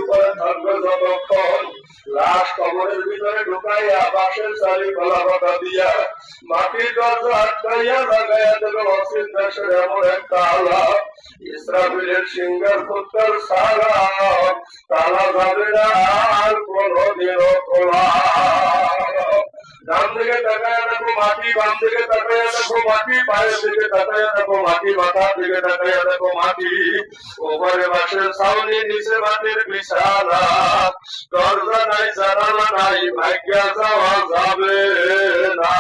উপরে থাকবে যতক্ষণ লাশ কবরের ভিতরে ঢুকাইয়া বাঁশের চারি কলা পাতা দিয়া মাটির দরজা আটকাইয়া লাগাইয়া দেবে অসীম দেশের এমন একটা আলা ইসরাফিলের সিংহের পুত্র সারা তালা যাবে না আর কোনদিনও খোলা। ডান দিকে তাকায় দেখো মাটি, বাম দিকে তাকায় দেখো মাটি, পায়ের দিকে তাকায় দেখো মাটি, মাথার দিকে তাকায় দেখো মাটি, ওপরে বাঁশের ছাউনি, নিচে মাটির বিছানা, দরজা নাই জানালা নাই, ভাগ্যা যাওয়া যাবে না।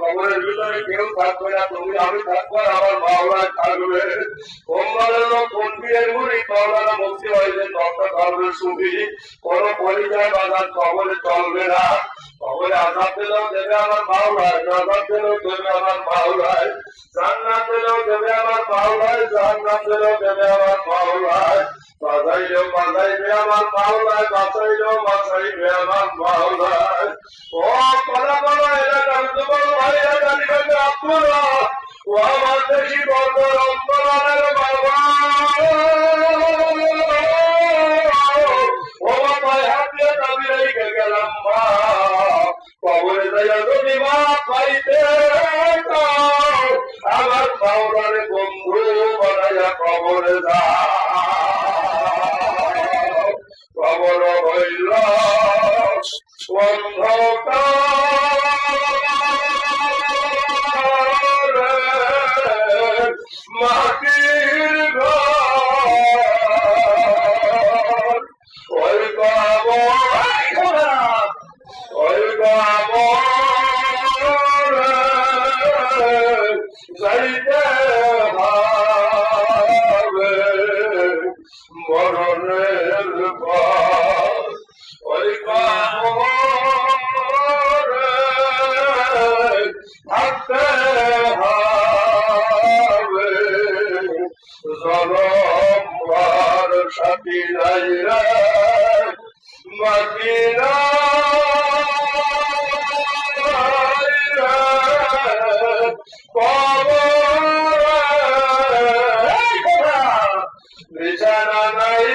কবরের ভিতরে কেউ থাকবে না, তুমি আমি থাকবো, আমার মাওলায় থাকবে। কোন পীরের মুড়ি মাওলানা মুক্তি হয়েছে তত করবে সুবি, কোন পরিচয় বাজার কবরে চলবে না। কবরে আজাদ দিলেও দেবে আমার মাওলায়, আজাদ দিলেও দেবে আমার মাওলায়, জান্নাত দিলেও দেবে আমার মাওলায়, জান্নাত দিলেও দেবে আমার মাওলায়, বাজাইলেও বাজাইবে আমার মাওলায়, বাঁচাইলেও বাঁচাইবে আমার মাওলায়। ও বলা বলা এলাকার যুবক ভাইরা জানিবেন আপনারা, ও আমার দেশি বর্গর অন্তরালের বাবা, ও বাবায় হাত দিয়ে দাবি রেখে গেলাম মা, কবরে যাইয়া যদি মা পাইতে আমার মাওলারে বন্ধু বানাইয়া কবরে যা। কবর হইল অন্ধকার মাটির ঘর, ওই কবর ওই কবর যাইতে হবে মরণের পর, ওই কবর থাকতে হবে। জনম আর সাথী নাই রে মদিনা বিছানা নাই